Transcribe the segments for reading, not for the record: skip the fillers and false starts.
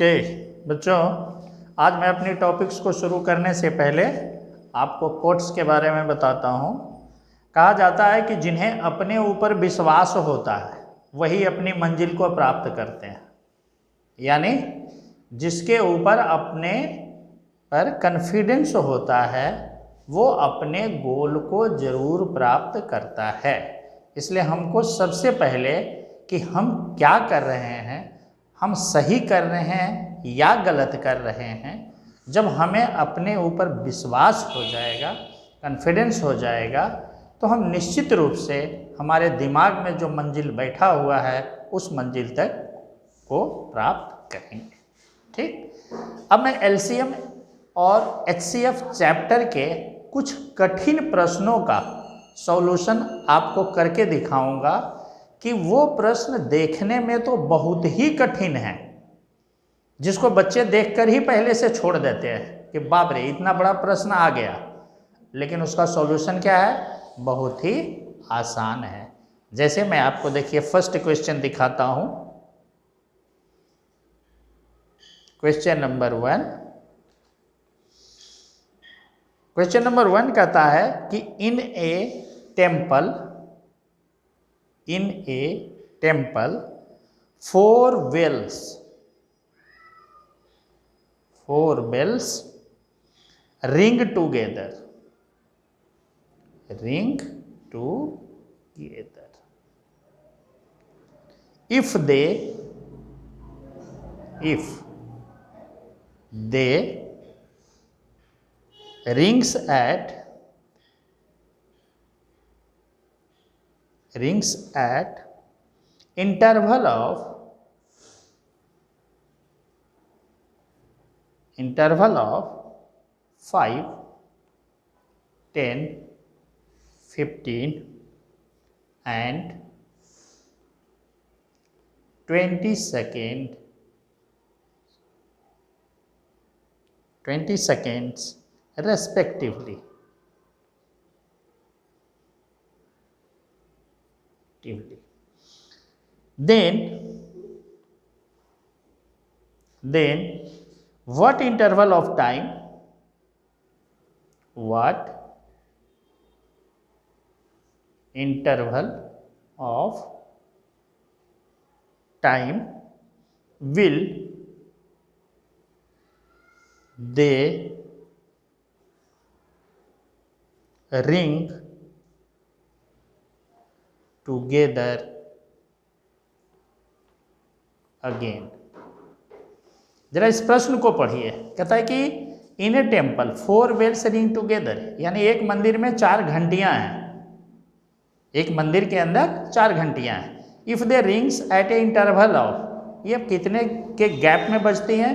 Okay बच्चों, आज मैं अपनी टॉपिक्स को शुरू करने से पहले आपको कोट्स के बारे में बताता हूँ। कहा जाता है कि जिन्हें अपने ऊपर विश्वास होता है वही अपनी मंजिल को प्राप्त करते हैं, यानी जिसके ऊपर अपने पर कॉन्फिडेंस होता है वो अपने गोल को ज़रूर प्राप्त करता है। इसलिए हमको सबसे पहले कि हम क्या कर रहे हैं, हम सही कर रहे हैं या गलत कर रहे हैं, जब हमें अपने ऊपर विश्वास हो जाएगा, कॉन्फिडेंस हो जाएगा, तो हम निश्चित रूप से हमारे दिमाग में जो मंजिल बैठा हुआ है उस मंजिल तक को प्राप्त करेंगे। ठीक, अब मैं एलसीएम और एचसीएफ चैप्टर के कुछ कठिन प्रश्नों का सॉल्यूशन आपको करके दिखाऊंगा कि वो प्रश्न देखने में तो बहुत ही कठिन है, जिसको बच्चे देखकर ही पहले से छोड़ देते हैं कि बाप रे इतना बड़ा प्रश्न आ गया, लेकिन उसका सॉल्यूशन क्या है, बहुत ही आसान है। जैसे मैं आपको देखिए फर्स्ट क्वेश्चन दिखाता हूं। क्वेश्चन नंबर 1, क्वेश्चन नंबर 1 कहता है कि in a temple 4 bells ring together if they rings at interval of 5, 10, 15 and 20 seconds respectively. Then what interval of time will they ring together again? जरा इस प्रश्न को पढ़िए। कहता है कि in a temple 4 bells ring together, यानी एक मंदिर में 4 घंटियां हैं, एक मंदिर के अंदर 4 घंटियां हैं। If they rings at a interval of, ये कितने के गैप में बजती हैं,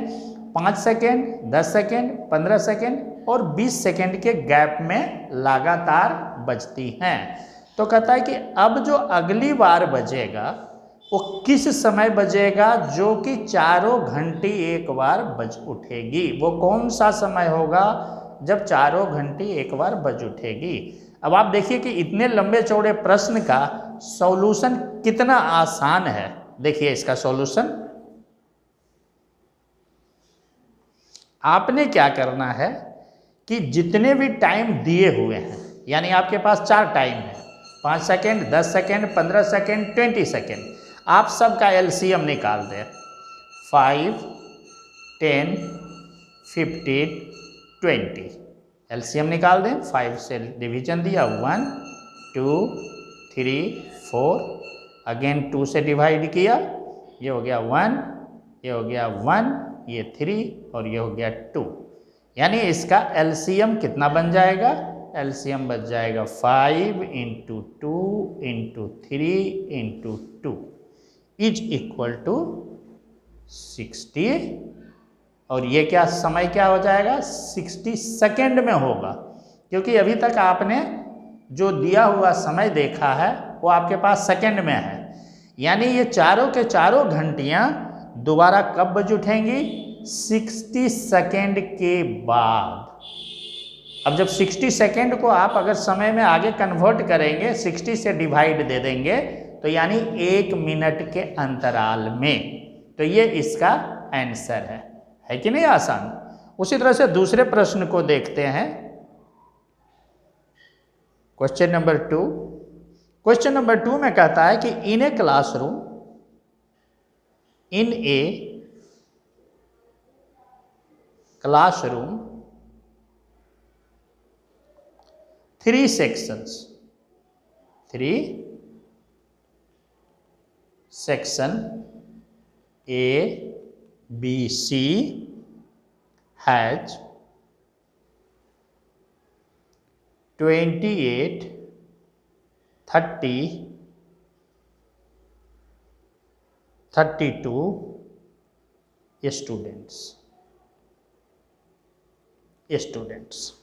5 सेकेंड, 10 सेकेंड, 15 सेकेंड और 20 सेकेंड के गैप में लगातार बजती हैं। तो कहता है कि अब जो अगली बार बजेगा वो किस समय बजेगा, जो कि चारों घंटी एक बार बज उठेगी। वो कौन सा समय होगा जब चारों घंटी एक बार बज उठेगी। अब आप देखिए कि इतने लंबे चौड़े प्रश्न का सॉल्यूशन कितना आसान है। देखिए इसका सॉल्यूशन, आपने क्या करना है कि जितने भी टाइम दिए हुए हैं, यानी आपके पास 4 टाइम है, 5 सेकेंड, 10 सेकेंड, 15 सेकेंड, 20 सेकेंड, आप सबका एलसीएम निकाल दें। 5, 10, 15, 20 एलसीएम निकाल दें। 5 से डिवीजन दिया, 1, 2, 3, 4, अगेन 2 से डिवाइड किया, ये हो गया 1, ये हो गया 1, ये 3 और ये हो गया 2, यानी इसका एलसीएम कितना बन जाएगा, एलसीएम बन जाएगा 5 × 2 × 3 × 2 इज इक्वल टू 60। और ये क्या समय क्या हो जाएगा, 60 सेकेंड में होगा, क्योंकि अभी तक आपने जो दिया हुआ समय देखा है वो आपके पास सेकेंड में है। यानी ये चारों के चारों घंटियां दोबारा कब बज उठेंगी, 60 सेकेंड के बाद। अब जब 60 सेकेंड को आप अगर समय में आगे कन्वर्ट करेंगे, 60 से डिवाइड दे देंगे, तो यानी 1 मिनट के अंतराल में, तो ये इसका आंसर है कि नहीं आसान। उसी तरह से दूसरे प्रश्न को देखते हैं, क्वेश्चन नंबर 2। क्वेश्चन नंबर 2 में कहता है कि in a classroom, in a classroom 3 sections, 3 section A, B, C has 28, 30, 32 students.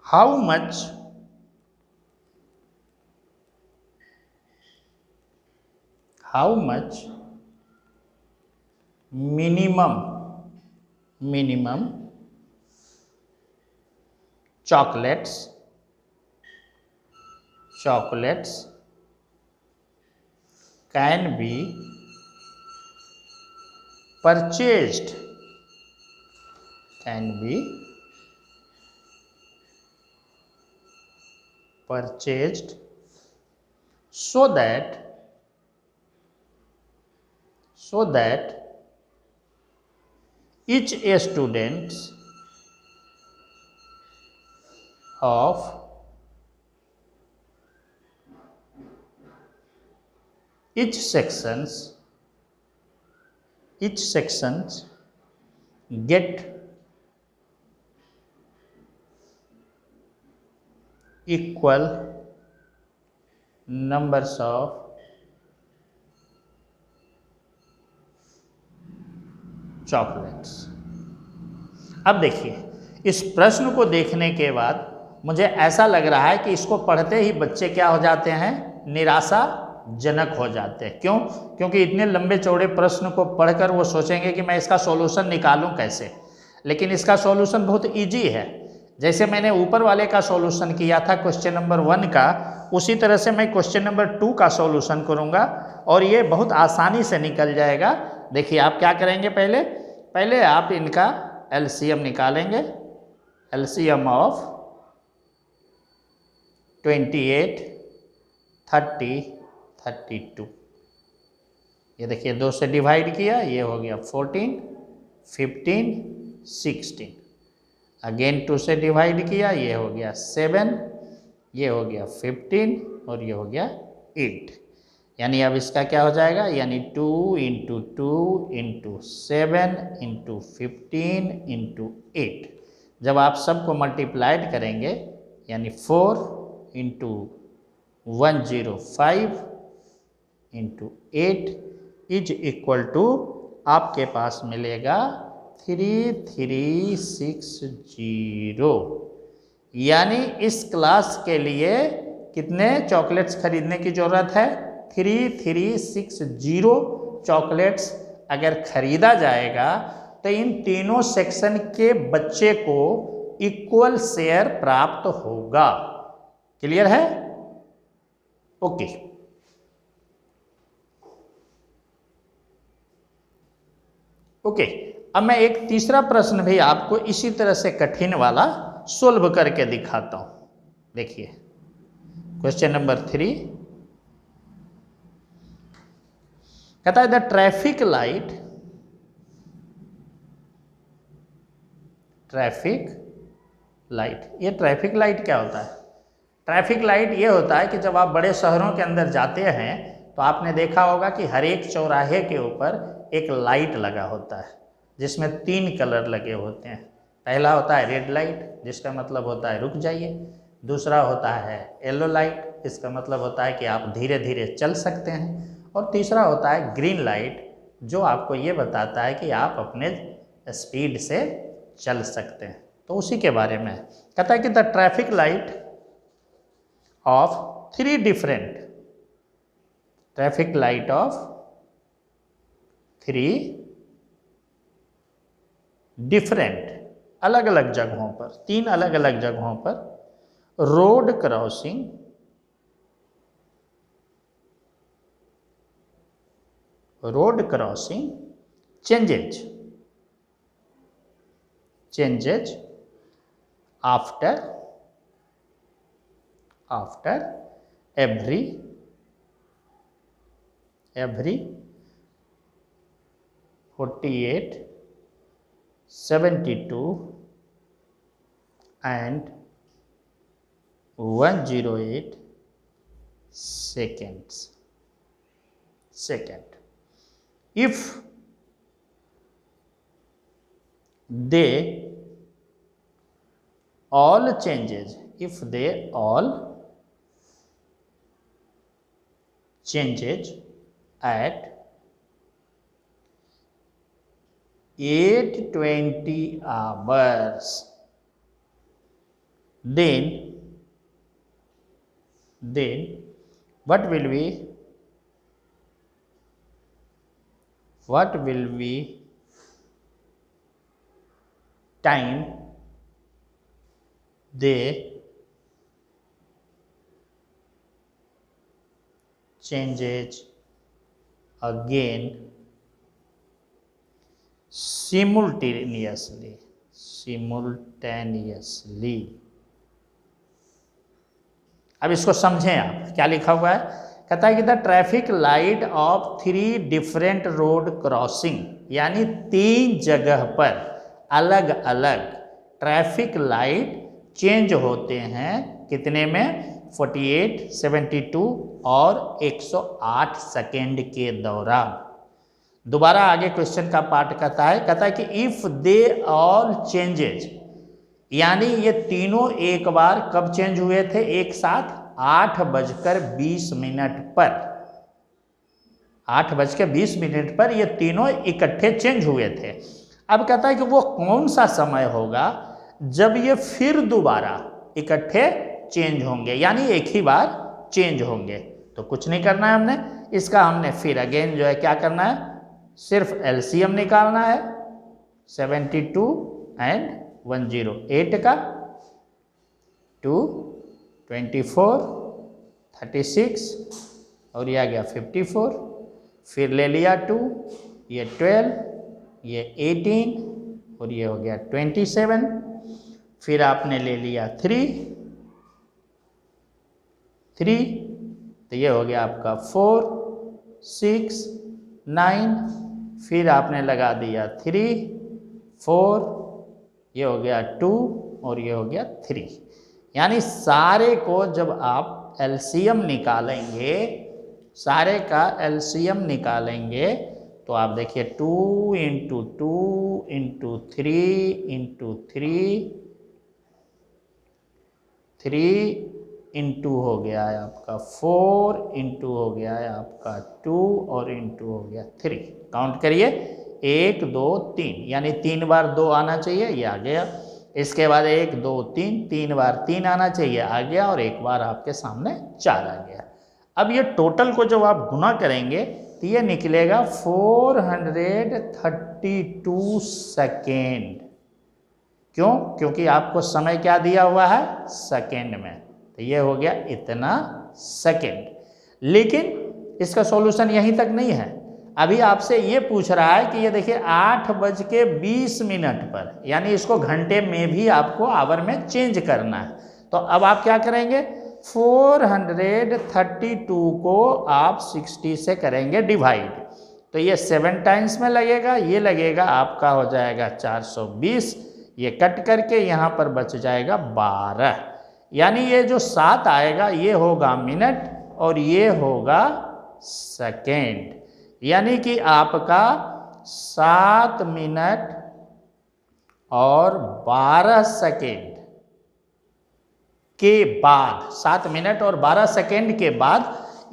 How much minimum chocolates can be purchased so that each student of each sections get equal numbers of chocolates. अब देखिए, इस प्रश्न को देखने के बाद मुझे ऐसा लग रहा है कि इसको पढ़ते ही बच्चे क्या हो जाते हैं, निराशाजनक हो जाते हैं। क्यों? क्योंकि इतने लंबे चौड़े प्रश्न को पढ़कर वो सोचेंगे कि मैं इसका सॉल्यूशन निकालूं कैसे। लेकिन इसका सॉल्यूशन बहुत इजी है। जैसे मैंने ऊपर वाले का सॉल्यूशन किया था क्वेश्चन नंबर 1 का, उसी तरह से मैं क्वेश्चन नंबर 2 का सॉल्यूशन करूंगा और ये बहुत आसानी से निकल जाएगा। देखिए आप क्या करेंगे, पहले आप इनका एलसीएम निकालेंगे। LCM of 28, 30, 32। ये देखिए 2 से डिवाइड किया, ये हो गया 14, 15, 16। अगेन 2 से डिवाइड किया, ये हो गया 7, ये हो गया 15 और ये हो गया 8। यानी अब इसका क्या हो जाएगा, यानी 2 × 2 × 7 × 15 × 8। जब आप सबको मल्टीप्लाइड करेंगे यानी 4 × 105 × 8 इज इक्वल टू आपके पास मिलेगा 3360। यानी इस क्लास के लिए कितने चॉकलेट्स खरीदने की ज़रूरत है, 3360 चॉकलेट्स अगर खरीदा जाएगा तो इन तीनों सेक्शन के बच्चे को इक्वल शेयर प्राप्त होगा। क्लियर है? ओके। ओके, अब मैं एक तीसरा प्रश्न भी आपको इसी तरह से कठिन वाला सोल्व करके दिखाता हूं। देखिए क्वेश्चन नंबर 3 कहता है द ट्रैफिक लाइट ये ट्रैफिक लाइट क्या होता है? ट्रैफिक लाइट ये होता है कि जब आप बड़े शहरों के अंदर जाते हैं तो आपने देखा होगा कि हर एक चौराहे के ऊपर एक लाइट लगा होता है जिसमें 3 कलर लगे होते हैं। पहला होता है रेड लाइट, जिसका मतलब होता है रुक जाइए। दूसरा होता है येलो लाइट, इसका मतलब होता है कि आप धीरे धीरे चल सकते हैं। और तीसरा होता है ग्रीन लाइट, जो आपको ये बताता है कि आप अपने स्पीड से चल सकते हैं। तो उसी के बारे में कहता है कि the traffic light of 3 different अलग अलग जगहों पर, 3 अलग अलग जगहों पर road crossing road crossing changes after every 48, 72 and 108 seconds. If they all changes at 8:20 hours, then what will be time they changes again simultaneously. अब इसको समझें आप, क्या लिखा हुआ है, कहता है कि the traffic light of 3 different road crossing, यानी 3 जगह पर अलग अलग ट्रैफिक लाइट चेंज होते हैं, कितने में, 48, 72 और 108 सेकेंड के दौरान। दोबारा आगे क्वेश्चन का पार्ट कहता है कि इफ दे ऑल चेंजेज, यानी ये तीनों एक बार कब चेंज हुए थे, एक साथ 8:20 पर, 8:20 पर ये तीनों इकट्ठे चेंज हुए थे। अब कहता है कि वो कौन सा समय होगा जब ये फिर दोबारा इकट्ठे चेंज होंगे, यानी एक ही बार चेंज होंगे। तो कुछ नहीं करना है हमने, इसका हमने फिर अगेन जो है क्या करना है, सिर्फ एलसीएम निकालना है। 72 एंड 108 का 2, 24, 36 और ये आ गया 54, फिर ले लिया 2, ये 12, ये 18 और ये हो गया 27, फिर आपने ले लिया 3 तो ये हो गया आपका 4, 6, 9, फिर आपने लगा दिया 3, 4, ये हो गया 2 और ये हो गया 3। यानी सारे को जब आप एलसीएम निकालेंगे, सारे का एलसीएम निकालेंगे तो आप देखिए 2 × 2 × 3 × 3 इंटू हो गया है आपका 4, इंटू हो गया है आपका 2 और इंटू हो गया 3। काउंट करिए 1, 2, 3, यानी 3 बार 2 आना चाहिए, ये आ गया। इसके बाद 1, 2, 3 बार 3 आना चाहिए, आ गया, और एक बार आपके सामने 4 आ गया। अब ये टोटल को जब आप गुना करेंगे तो ये निकलेगा 432 सेकेंड। क्यों? क्योंकि आपको समय क्या दिया हुआ है, सेकेंड में, तो ये हो गया इतना सेकेंड। लेकिन इसका सॉल्यूशन यहीं तक नहीं है, अभी आपसे ये पूछ रहा है कि ये देखिए 8:20 पर, यानी इसको घंटे में भी आपको आवर में चेंज करना है। तो अब आप क्या करेंगे, 432 को आप 60 से करेंगे डिवाइड, तो ये 7 टाइम्स में लगेगा, ये लगेगा आपका हो जाएगा 420, ये कट करके यहाँ पर बच जाएगा 12, यानी ये जो 7 आएगा ये होगा मिनट और ये होगा सेकेंड। यानी कि आपका 7 मिनट और 12 सेकेंड के बाद, 7 मिनट और 12 सेकेंड के बाद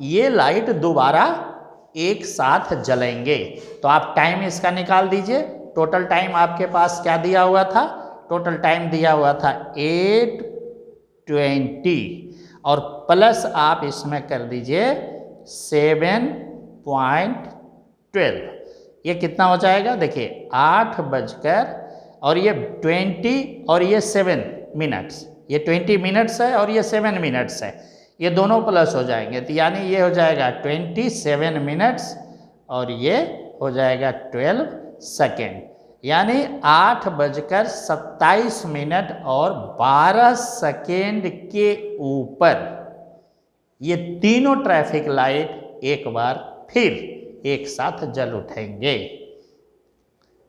ये लाइट दोबारा एक साथ जलेंगे। तो आप टाइम इसका निकाल दीजिए। टोटल टाइम आपके पास क्या दिया हुआ था, टोटल टाइम दिया हुआ था 8:20 और प्लस आप इसमें कर दीजिए 7.12, ये कितना हो जाएगा, देखिए 8 बजकर और ये 20 और ये 7 मिनट्स, ये 20 मिनट्स है और ये 7 मिनट्स है, ये दोनों प्लस हो जाएंगे, तो यानी ये हो जाएगा 27 मिनट्स और ये हो जाएगा 12 सेकेंड, यानी 8:27 और 12 सेकेंड के ऊपर ये तीनों ट्रैफिक लाइट एक बार फिर एक साथ जल उठेंगे।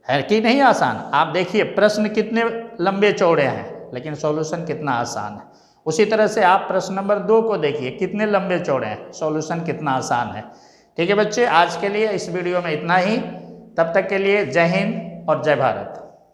है कि नहीं आसान? आप देखिए प्रश्न कितने लंबे चौड़े हैं लेकिन सॉल्यूशन कितना आसान है। उसी तरह से आप प्रश्न नंबर 2 को देखिए, कितने लंबे चौड़े हैं, सॉल्यूशन कितना आसान है। ठीक है बच्चे, आज के लिए इस वीडियो में इतना ही। तब तक के लिए जय हिंद और जय भारत।